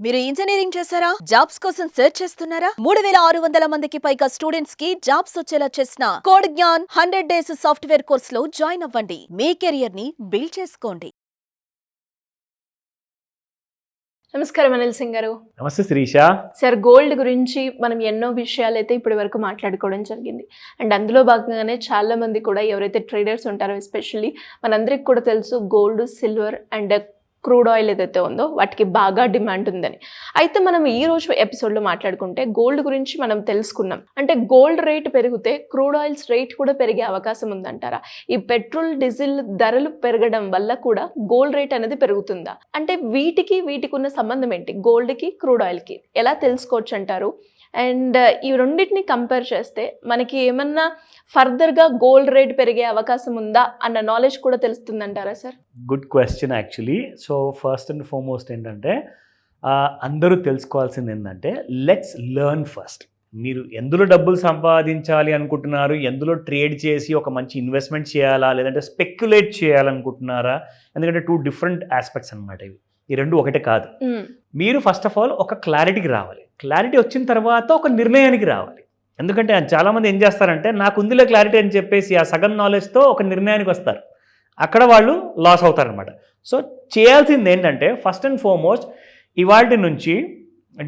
మీరు ఇంజనీరింగ్ చేశారా? జాబ్స్ కోసం సెర్చ్ చేస్తున్నారా? 3600 మందికి పైగా స్టూడెంట్స్ కి జాబ్స్ వచ్చేలా చేసిన code Gyan 100 days software course లో జాయిన్ అవ్వండి. మీ కెరియర్ ని బిల్డ్ చేసుకోండి. నమస్కారం అనిల్ సింగ్ గారు. నమస్తే శిరీష. సార్, గోల్డ్ గురించి మనం ఎన్నో విషయాలు అయితే ఇప్పటి వరకు మాట్లాడుకోవడం జరిగింది. అండ్ అందులో భాగంగానే చాలా మంది కూడా ఎవరైతే ట్రేడర్స్ ఉంటారో, ఎస్పెషల్లీ మనందరికి కూడా తెలుసు gold, silver and crude oil ఏదైతే ఉందో వాటికి బాగా డిమాండ్ ఉందని. అయితే మనం ఈ రోజు ఎపిసోడ్లో మాట్లాడుకుంటే గోల్డ్ గురించి మనం తెలుసుకున్నాం. అంటే గోల్డ్ రేట్ పెరిగితే క్రూడ్ ఆయిల్స్ రేట్ కూడా పెరిగే అవకాశం ఉందంటారా? ఈ పెట్రోల్, డీజిల్ ధరలు పెరగడం వల్ల కూడా గోల్డ్ రేట్ అనేది పెరుగుతుందా? అంటే వీటికి ఉన్న సంబంధం ఏంటి? గోల్డ్కి, క్రూడ్ ఆయిల్కి ఎలా తెలుసుకోవచ్చు అంటారు? అండ్ ఈ రెండింటిని కంపేర్ చేస్తే మనకి ఏమన్నా ఫర్దర్గా గోల్డ్ రేట్ పెరిగే అవకాశం ఉందా అన్న నాలెడ్జ్ కూడా తెలుస్తుందంటారా sir? Good question actually. So first and foremost ఏంటంటే అందరూ తెలుసుకోవాల్సింది ఏంటంటే లెట్స్ లెర్న్ ఫస్ట్. మీరు ఎందులో డబ్బులు సంపాదించాలి అనుకుంటున్నారు, ఎందులో ట్రేడ్ చేసి ఒక మంచి ఇన్వెస్ట్మెంట్ చేయాలా, లేదంటే స్పెక్యులేట్ చేయాలనుకుంటున్నారా? ఎందుకంటే 2 డిఫరెంట్ ఆస్పెక్ట్స్ అనమాట ఇవి. ఈ రెండు ఒకటే కాదు. మీరు ఫస్ట్ ఆఫ్ ఆల్ ఒక క్లారిటీకి రావాలి. క్లారిటీ వచ్చిన తర్వాత ఒక నిర్ణయానికి రావాలి. ఎందుకంటే చాలామంది ఏం చేస్తారంటే నాకు ఉందిలే క్లారిటీ అని చెప్పేసి ఆ సగం నాలెడ్జ్తో ఒక నిర్ణయానికి వస్తారు. అక్కడ వాళ్ళు లాస్ అవుతారనమాట. సో చేయాల్సింది ఏంటంటే ఫస్ట్ అండ్ ఫార్మోస్ట్ ఇవాల్టి నుంచి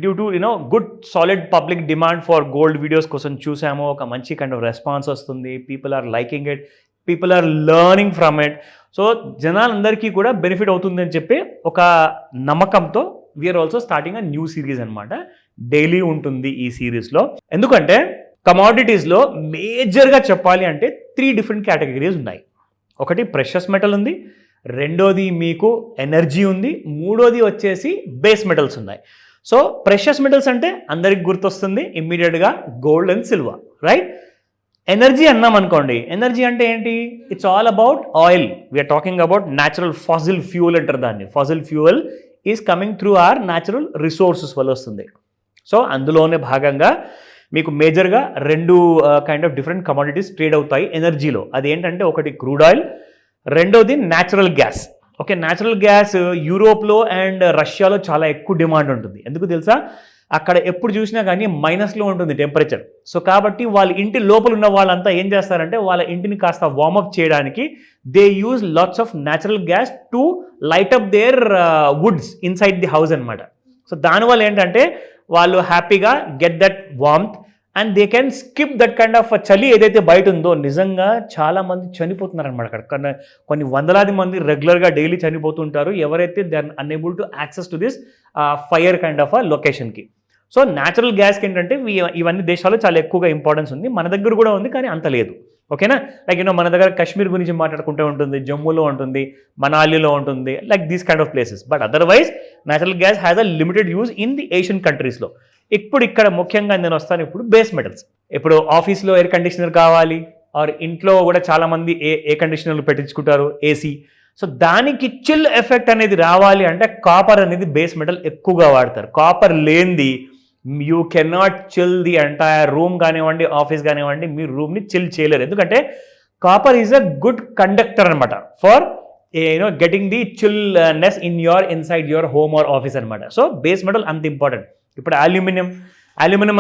due to good solid public demand for gold videos కోసం చూసాము. ఒక మంచి కైండ్ ఆఫ్ రెస్పాన్స్ వస్తుంది. People are liking it, people are learning from it. So జనాలందరికీ కూడా బెనిఫిట్ అవుతుంది అని చెప్పి ఒక నమ్మకంతో we are also starting a new series అనమాట. డైలీ ఉంటుంది ఈ సిరీస్లో. ఎందుకంటే కమాడిటీస్లో మేజర్గా చెప్పాలి అంటే 3 డిఫరెంట్ కేటగిరీస్ ఉన్నాయి. ఒకటి ప్రెషస్ మెటల్ ఉంది, రెండోది మీకు ఎనర్జీ ఉంది, మూడోది వచ్చేసి బేస్ మెటల్స్ ఉన్నాయి. సో ప్రెషస్ మెటల్స్ అంటే అందరికి గుర్తొస్తుంది ఇమ్మీడియట్గా gold and silver, right? Energy అన్నాం అనుకోండి, ఎనర్జీ అంటే ఏంటి? It's all about oil. We are talking about natural fossil fuel అంటారు దాన్ని. Fossil fuel is coming through our natural resources వల్ల వస్తుంది. సో అందులోనే భాగంగా మీకు మేజర్గా 2 kind of different commodities trade అవుతాయి ఎనర్జీలో. అది ఏంటంటే ఒకటి క్రూడ్ ఆయిల్, రెండోది natural gas. Okay, natural gas యూరోప్లో అండ్ రష్యాలో చాలా ఎక్కువ డిమాండ్ ఉంటుంది. ఎందుకు తెలుసా? అక్కడ ఎప్పుడు చూసినా కానీ మైనస్లో ఉంటుంది టెంపరేచర్. సో కాబట్టి వాళ్ళ ఇంటి లోపల ఉన్న వాళ్ళంతా ఏం చేస్తారంటే వాళ్ళ ఇంటిని కాస్త వార్మప్ చేయడానికి they use lots of natural gas to light up their woods inside the house అనమాట. సో దానివల్ల ఏంటంటే వాళ్ళు హ్యాపీగా get that warmth and they can skip that kind of చలి ఏదైతే బయట ఉందో. నిజంగా చాలామంది చనిపోతున్నారు అనమాట అక్కడ. కొన్ని వందలాది మంది రెగ్యులర్గా డైలీ చనిపోతుంటారు ఎవరైతే they are unable to access to this fire kind of లొకేషన్కి. సో న్యాచురల్ గ్యాస్కి ఏంటంటే ఇవన్నీ దేశాల్లో చాలా ఎక్కువగా ఇంపార్టెన్స్ ఉంది. మన దగ్గర కూడా ఉంది కానీ అంత లేదు. ఓకేనా? లైక్ మన దగ్గర కాశ్మీర్ గురించి మాట్లాడుకుంటూ ఉంటుంది, జమ్మూలో ఉంటుంది, మనాలిలో ఉంటుంది, like these kind of places. But otherwise natural gas has a limited use in the Asian కంట్రీస్లో. ఇప్పుడు ఇక్కడ ముఖ్యంగా నేను వస్తాను ఇప్పుడు బేస్ మెటల్స్. ఇప్పుడు ఆఫీస్లో ఎయిర్ కండిషనర్ కావాలి, ఆర్ ఇంట్లో కూడా చాలామంది ఏ కండిషనర్లు పెట్టించుకుంటారు, ఏసీ. సో దానికి చిల్ ఎఫెక్ట్ అనేది రావాలి అంటే కాపర్ అనేది బేస్ మెటల్ ఎక్కువగా వాడతారు. కాపర్ లేనిది you cannot chill the entire room కానివ్వండి, ఆఫీస్ కానివ్వండి, మీరు రూమ్ని చిల్ చేయలేరు. ఎందుకంటే copper is a good conductor అనమాట for getting the chillness inside your home or office అనమాట. సో బేస్ మెటల్ అంత ఇంపార్టెంట్. ఇప్పుడు అల్యూమినియం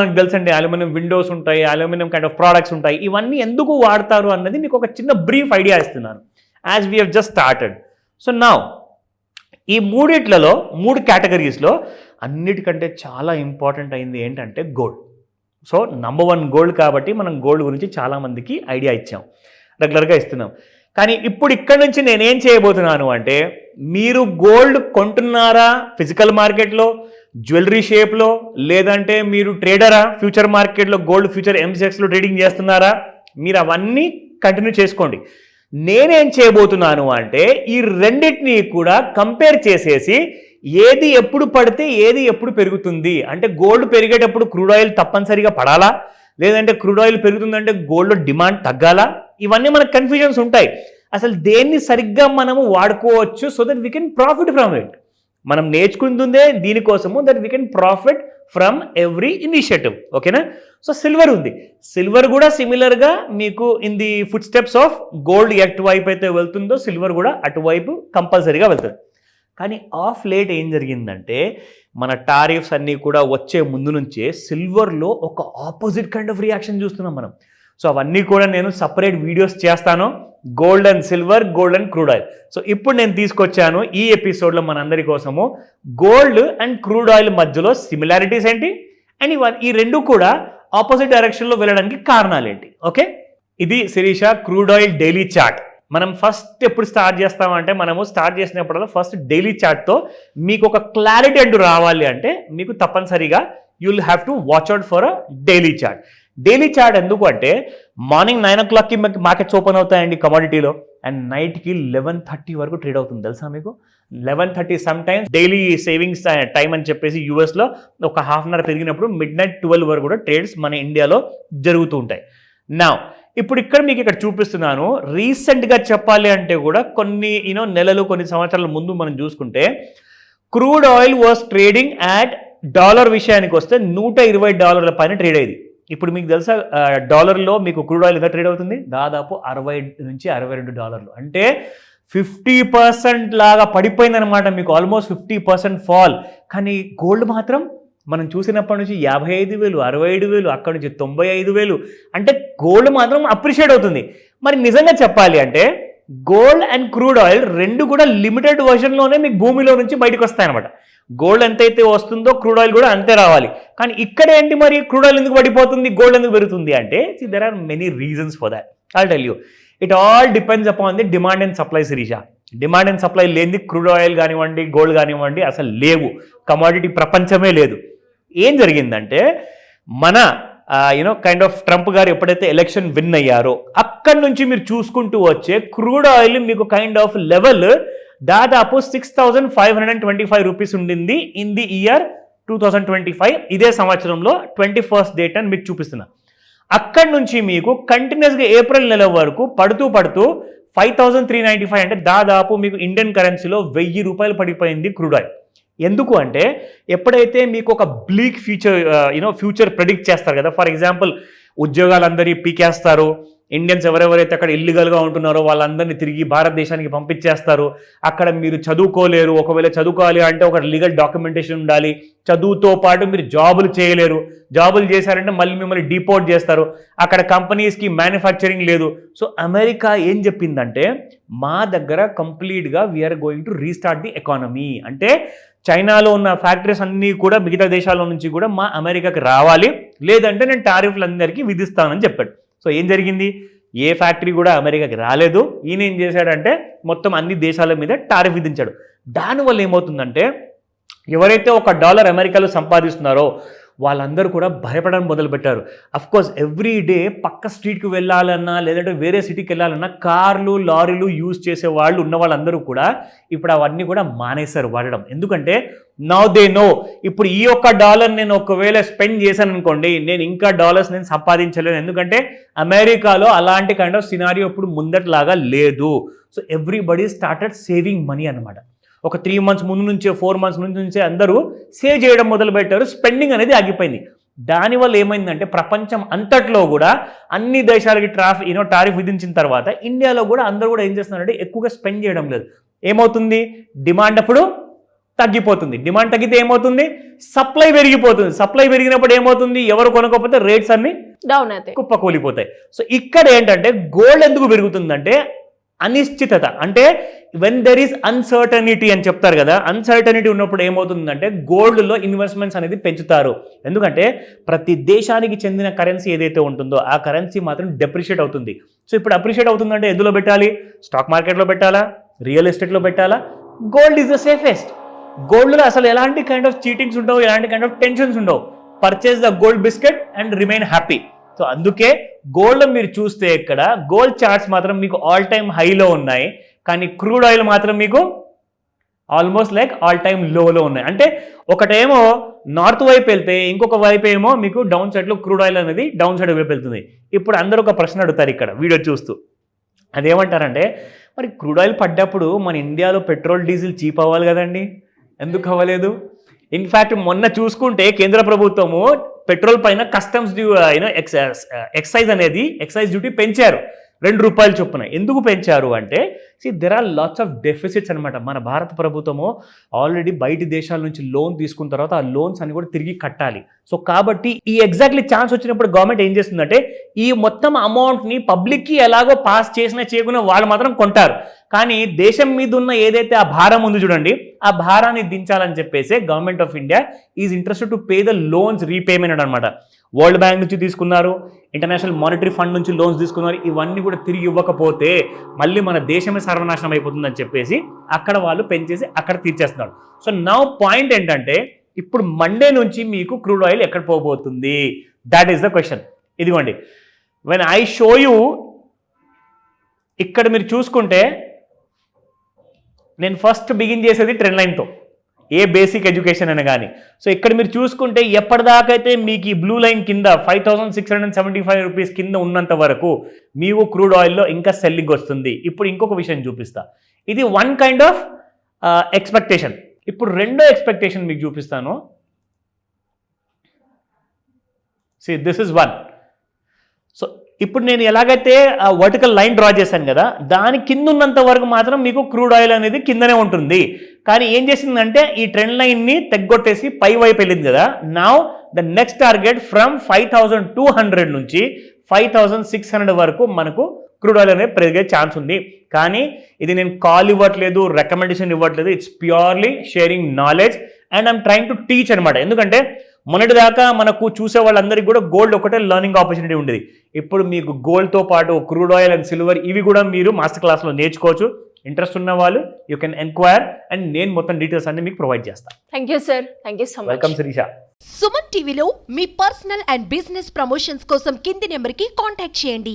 మనకు తెలుసండి, అల్యూమినియం విండోస్ ఉంటాయి, అల్యూమినియం కైండ్ ఆఫ్ ప్రోడక్ట్స్ ఉంటాయి. ఇవన్నీ ఎందుకు వాడతారు అన్నది మీకు ఒక చిన్న బ్రీఫ్ ఐడియా ఇస్తున్నాను as we have just started. So now ఈ 3 కేటగిరీస్లో అన్నిటికంటే చాలా ఇంపార్టెంట్ అయింది ఏంటంటే గోల్డ్. సో నంబర్ 1 గోల్డ్ కాబట్టి మనం గోల్డ్ గురించి చాలామందికి ఐడియా ఇచ్చాం, రెగ్యులర్గా ఇస్తున్నాం. కానీ ఇప్పుడు ఇక్కడ నుంచి నేనేం చేయబోతున్నాను అంటే మీరు గోల్డ్ కొంటున్నారా ఫిజికల్ మార్కెట్లో, జ్యువెలరీ షేప్లో, లేదంటే మీరు ట్రేడరా ఫ్యూచర్ మార్కెట్లో గోల్డ్ ఫ్యూచర్ ఎంసెక్స్లో ట్రేడింగ్ చేస్తున్నారా, మీరు అవన్నీ కంటిన్యూ చేసుకోండి. నేనేం చేయబోతున్నాను అంటే ఈ రెండింటినీ కూడా కంపేర్ చేసేసి ఏది ఎప్పుడు పడితే ఏది ఎప్పుడు పెరుగుతుంది. అంటే గోల్డ్ పెరిగేటప్పుడు క్రూడ్ ఆయిల్ తప్పనిసరిగా పడాలా, లేదంటే క్రూడ్ ఆయిల్ పెరుగుతుందంటే గోల్డ్లో డిమాండ్ తగ్గాలా, ఇవన్నీ మనకు కన్ఫ్యూజన్స్ ఉంటాయి. అసలు దేన్ని సరిగ్గా మనము వాడుకోవచ్చు so that we can profit from it. మనం నేర్చుకుంటుందే దీనికోసము, that we can profit from every initiative. ఓకేనా? సో సిల్వర్ ఉంది. సిల్వర్ కూడా సిమిలర్గా మీకు in the footsteps of gold ఎటువైపు అయితే వెళ్తుందో సిల్వర్ కూడా అటువైపు కంపల్సరీగా వెళ్తుంది. కానీ ఆఫ్ లేట్ ఏం జరిగిందంటే మన టారిఫ్స్ అన్నీ కూడా వచ్చే ముందు నుంచే సిల్వర్లో ఒక ఆపోజిట్ కైండ్ ఆఫ్ రియాక్షన్ చూస్తున్నాం మనం. సో అవన్నీ కూడా నేను సపరేట్ వీడియోస్ చేస్తాను, gold and silver, gold and crude oil. So ఇప్పుడు నేను తీసుకొచ్చాను ఈ ఎపిసోడ్లో మనందరి కోసము గోల్డ్ అండ్ క్రూడ్ ఆయిల్ మధ్యలో సిమిలారిటీస్ ఏంటి అండ్ ఈ రెండు కూడా ఆపోజిట్ డైరెక్షన్లో వెళ్ళడానికి కారణాలు ఏంటి. ఓకే, ఇది Sirisha crude oil daily chart. మనం ఫస్ట్ ఎప్పుడు స్టార్ట్ చేస్తామంటే మనము స్టార్ట్ చేసినప్పుడల్లా ఫస్ట్ డైలీ చార్ట్తో మీకు ఒక క్లారిటీ అంటూ రావాలి అంటే మీకు తప్పనిసరిగా you will have to watch out for a daily chart. Daily chart ఎందుకు అంటే మార్నింగ్ 9 o'clockకి మార్కెట్స్ ఓపెన్ అవుతాయండి కమోడిటీలో, అండ్ నైట్కి 11:30 వరకు ట్రేడ్ అవుతుంది తెలుసా మీకు. 11:30 some times daily savings time అని చెప్పేసి యూఎస్లో ఒక హాఫ్ అన్ అవర్ పెరిగినప్పుడు midnight 12 వరకు కూడా ట్రేడ్స్ మన ఇండియాలో జరుగుతూ ఉంటాయి. నా ఇప్పుడు మీకు ఇక్కడ చూపిస్తున్నాను. రీసెంట్గా చెప్పాలి అంటే కూడా కొన్ని నెలలు కొన్ని సంవత్సరాల ముందు మనం చూసుకుంటే crude oil was trading at dollar విషయానికి వస్తే $120 పైన ట్రేడ్ అయ్యేది. ఇప్పుడు మీకు తెలుసా డాలర్లో మీకు క్రూడ్ ఆయిల్ ఎంత ట్రేడ్ అవుతుంది, దాదాపు $60 నుంచి $62. అంటే 50% లాగా పడిపోయిందనమాట మీకు, ఆల్మోస్ట్ 50% ఫాల్. కానీ గోల్డ్ మాత్రం మనం చూసినప్పటి నుంచి 55,000, 65,000, అక్కడి నుంచి 95,000. అంటే గోల్డ్ మాత్రం అప్రిషియేట్ అవుతుంది. మరి నిజంగా చెప్పాలి అంటే గోల్డ్ అండ్ క్రూడ్ ఆయిల్ రెండు కూడా లిమిటెడ్ వర్షన్లోనే మీకు భూమిలో నుంచి బయటకు వస్తాయన్నమాట. గోల్డ్ ఎంతైతే వస్తుందో క్రూడ్ ఆయిల్ కూడా అంతే రావాలి. కానీ ఇక్కడ ఏంటి మరి క్రూడ్ ఆయిల్ ఎందుకు పడిపోతుంది, గోల్డ్ ఎందుకు పెరుగుతుంది అంటే there are many reasons for that. I tell you, it all depends upon the demand and supply Sirisha. Demand and supply లేనిది క్రూడ్ ఆయిల్ కానివ్వండి, గోల్డ్ కానివ్వండి అసలు లేవు, కమోడిటీ ప్రపంచమే లేదు. ఏం జరిగిందంటే మన కైండ్ ఆఫ్ ట్రంప్ గారు ఎప్పుడైతే ఎలక్షన్ విన్ అయ్యారో అక్కడి నుంచి మీరు చూసుకుంటూ వచ్చే క్రూడ్ ఆయిల్ మీకు కైండ్ ఆఫ్ లెవెల్ దాదాపు 6,525 రూపీస్ ఉండింది ఇన్ ది ఇయర్ 2025. ఇదే సంవత్సరంలో 21st డేట్ అని మీకు చూపిస్తున్నా. అక్కడి నుంచి మీకు కంటిన్యూస్గా ఏప్రిల్ నెల వరకు పడుతూ 5,395 అంటే దాదాపు మీకు ఇండియన్ కరెన్సీలో ₹1,000 పడిపోయింది క్రూడ్ ఆయిల్. ఎందుకు అంటే ఎప్పుడైతే మీకు ఒక బ్లీక్ ఫ్యూచర్ ప్రెడిక్ట్ చేస్తారు కదా, ఫర్ ఎగ్జాంపుల్ ఉద్యోగాలందరి పీకేస్తారు, ఇండియన్స్ ఎవరెవరైతే అక్కడ ఇల్లీగల్గా ఉంటున్నారో వాళ్ళందరినీ తిరిగి భారతదేశానికి పంపించేస్తారు, అక్కడ మీరు చదువుకోలేరు, ఒకవేళ చదువుకోవాలి అంటే ఒక లీగల్ డాక్యుమెంటేషన్ ఉండాలి, చదువుతో పాటు మీరు జాబులు చేయలేరు, జాబులు చేశారంటే మళ్ళీ మిమ్మల్ని డిపోర్ట్ చేస్తారు, అక్కడ కంపెనీస్కి మ్యానుఫ్యాక్చరింగ్ లేదు. సో అమెరికా ఏం చెప్పిందంటే మా దగ్గర కంప్లీట్గా we are going to restart the economy. అంటే చైనాలో ఉన్న ఫ్యాక్టరీస్ అన్నీ కూడా మిగతా దేశాల నుంచి కూడా మా అమెరికాకి రావాలి, లేదంటే నేను టారిఫ్లు అందరికీ విధిస్తానని చెప్పాడు. సో ఏం జరిగింది, ఏ ఫ్యాక్టరీ కూడా అమెరికాకి రాలేదు. ఈయన ఏం చేశాడంటే మొత్తం అన్ని దేశాల మీద టారిఫ్ విధించాడు. దానివల్ల ఏమవుతుందంటే ఎవరైతే $1 అమెరికాలో సంపాదిస్తున్నారో వాళ్ళందరూ కూడా భయపడడం మొదలుపెట్టారు. అఫ్కోర్స్ ఎవ్రీ డే పక్క స్ట్రీట్కి వెళ్ళాలన్నా లేదంటే వేరే సిటీకి వెళ్ళాలన్నా కార్లు లారీలు యూజ్ చేసే వాళ్ళు ఉన్న వాళ్ళందరూ కూడా ఇప్పుడు అవన్నీ కూడా మానేశారు వాడడం. ఎందుకంటే నౌ దే నో ఇప్పుడు ఈ $1 నేను ఒకవేళ స్పెండ్ చేశాను అనుకోండి, నేను ఇంకా డాలర్స్ నేను సంపాదించలేను, ఎందుకంటే అమెరికాలో అలాంటి కైండ్ ఆఫ్ సినారియో ఇప్పుడు ముందట్లాగా లేదు. So everybody started saving money అనమాట. ఒక 3 months ముందు నుంచే 4 months నుంచే అందరూ సేవ్ చేయడం మొదలుపెట్టారు, స్పెండింగ్ అనేది ఆగిపోయింది. దానివల్ల ఏమైందంటే ప్రపంచం అంతట్లో కూడా అన్ని దేశాలకి టారిఫ్ విధించిన తర్వాత ఇండియాలో కూడా అందరూ కూడా ఏం చేస్తున్నారంటే ఎక్కువగా స్పెండ్ చేయడం లేదు. ఏమవుతుంది, డిమాండ్ అప్పుడు తగ్గిపోతుంది, డిమాండ్ తగ్గితే ఏమవుతుంది, సప్లై పెరిగిపోతుంది, సప్లై పెరిగినప్పుడు ఏమవుతుంది, ఎవరు కొనకపోతే రేట్స్ అన్ని డౌన్ అవుతాయి, కుప్పకూలిపోతాయి. సో ఇక్కడ ఏంటంటే గోల్డ్ ఎందుకు పెరుగుతుందంటే అనిశ్చితత, అంటే వెన్ దెర్ ఈస్ అన్సర్టనిటీ అని చెప్తారు కదా, అన్సర్టనిటీ ఉన్నప్పుడు ఏమవుతుందంటే గోల్డ్లో ఇన్వెస్ట్మెంట్స్ అనేది పెంచుతారు. ఎందుకంటే ప్రతి దేశానికి చెందిన కరెన్సీ ఏదైతే ఉంటుందో ఆ కరెన్సీ మాత్రం డెప్రిషియేట్ అవుతుంది. సో ఇప్పుడు అప్రిషియేట్ అవుతుందంటే ఎందులో పెట్టాలి, స్టాక్ మార్కెట్లో పెట్టాలా, రియల్ ఎస్టేట్లో పెట్టాలా? Gold is the safest. గోల్డ్లో అసలు ఎలాంటి కైండ్ ఆఫ్ చీటింగ్స్ ఉండవు, ఎలాంటి కైండ్ ఆఫ్ టెన్షన్స్ ఉండవు. Purchase the gold biscuit and remain happy. So అందుకే గోల్డ్ మీరు చూస్తే ఇక్కడ గోల్డ్ చార్ట్స్ మాత్రం మీకు ఆల్ టైమ్ హైలో ఉన్నాయి, కానీ క్రూడ్ ఆయిల్ మాత్రం మీకు ఆల్మోస్ట్ లైక్ ఆల్ టైమ్ లోలో ఉన్నాయి. అంటే ఒకటేమో నార్త్ వైపు వెళ్తే ఇంకొక వైపు ఏమో మీకు డౌన్ సైడ్లో క్రూడ్ ఆయిల్ అనేది డౌన్ సైడ్ వైపు వెళ్తుంది. ఇప్పుడు అందరూ ఒక ప్రశ్న అడుగుతారు ఇక్కడ వీడియో చూస్తూ, అదేమంటారంటే మరి క్రూడ్ ఆయిల్ పడ్డప్పుడు మన ఇండియాలో పెట్రోల్ డీజిల్ చీప్ అవ్వాలి కదండి, ఎందుకు అవ్వలేదు? ఇన్ఫ్యాక్ట్ మొన్న చూసుకుంటే కేంద్ర ప్రభుత్వము పెట్రోల్ పైన కస్టమ్స్ డ్యూ ఎక్సైజ్ డ్యూటీ పెంచారు. ₹2 చొప్పున. ఎందుకు పెంచారు అంటే there are lots of deficits అనమాట. మన భారత ప్రభుత్వము ఆల్రెడీ బయటి దేశాల నుంచి లోన్ తీసుకున్న తర్వాత ఆ లోన్స్ అన్ని కూడా తిరిగి కట్టాలి. సో కాబట్టి ఈ ఎగ్జాక్ట్లీ ఛాన్స్ వచ్చినప్పుడు గవర్నమెంట్ ఏం చేస్తుందంటే ఈ మొత్తం అమౌంట్ని పబ్లిక్కి ఎలాగో పాస్ చేసినా చేయకుండా వాళ్ళు మాత్రం కొంటారు. కానీ దేశం మీద ఉన్న ఏదైతే ఆ భారం ఉంది చూడండి, ఆ భారాన్ని దించాలని చెప్పేసి government of India is interested to pay the loans repayment అనమాట. వరల్డ్ బ్యాంక్ నుంచి తీసుకున్నారు, ఇంటర్నేషనల్ మానిటరీ ఫండ్ నుంచి లోన్స్ తీసుకున్నారు. ఇవన్నీ కూడా తిరిగి ఇవ్వకపోతే మళ్ళీ మన దేశమే సర్వనాశనం అయిపోతుందని చెప్పేసి అక్కడ వాళ్ళు పెంచేసి అక్కడ తీర్చేస్తున్నారు. సో నౌ పాయింట్ ఏంటంటే ఇప్పుడు మండే నుంచి మీకు క్రూడ్ ఆయిల్ ఎక్కడ పోబోతుంది, దాట్ ఈస్ ద క్వశ్చన్. ఇదిగోండి, వెన్ ఐ షో యూ, ఇక్కడ మీరు చూసుకుంటే నేను ఫస్ట్ బిగిన్ చేసేది ట్రెండ్ లైన్తో, ఏ బేసిక్ ఎడ్యుకేషన్ అని కానీ. సో ఇక్కడ మీరు చూసుకుంటే ఎప్పటిదాకైతే మీకు ఈ బ్లూ లైన్ కింద 5675 రూపీస్ కింద ఉన్నంత వరకు మీకు క్రూడ్ ఆయిల్లో ఇంకా సెల్లింగ్ వస్తుంది. ఇప్పుడు ఇంకొక విషయం చూపిస్తా. ఇది వన్ కైండ్ ఆఫ్ ఎక్స్పెక్టేషన్. ఇప్పుడు రెండో ఎక్స్పెక్టేషన్ మీకు చూపిస్తాను. This is one. సో ఇప్పుడు నేను ఎలాగైతే వర్టికల్ లైన్ డ్రా చేశాను కదా, దాని కింద ఉన్నంత వరకు మాత్రం మీకు క్రూడ్ ఆయిల్ అనేది కిందనే ఉంటుంది. కానీ ఏం చేసిందంటే ఈ ట్రెండ్ లైన్ని తెగ్గొట్టేసి పై వైపు వెళ్ళింది కదా. Now the next target from 5200 నుంచి 5600 వరకు మనకు క్రూడ్ ఆయిల్ అనేది పెరిగే ఛాన్స్ ఉంది. కానీ ఇది నేను కాల్ ఇవ్వట్లేదు, రికమెండేషన్ ఇవ్వట్లేదు, it's purely sharing knowledge and I'm trying to teach అనమాట. ఎందుకంటే మొన్నటిదాకా మనకు చూసే వాళ్ళందరికీ కూడా గోల్డ్ ఒకటే లెర్నింగ్ ఆపర్చునిటీ ఉండేది. ఇప్పుడు మీకు గోల్డ్తో పాటు క్రూడ్ ఆయిల్ అండ్ సిల్వర్ ఇవి కూడా మీరు మాస్టర్ క్లాస్లో నేర్చుకోవచ్చు. ఇంట్రెస్ట్ ఉన్న వాళ్ళు యూ కెన్ ఎంక్వైర్ అండ్ నేను మొత్తం డీటెయిల్స్ అన్ని మీకు ప్రొవైడ్ చేస్తాను. Thank you sir, thank you so much. Welcome Sirisha. Suman టీవీలో మీ పర్సనల్ అండ్ బిజినెస్ ప్రమోషన్స్ కోసం కింది నెంబర్కి కాంటాక్ట్ చేయండి.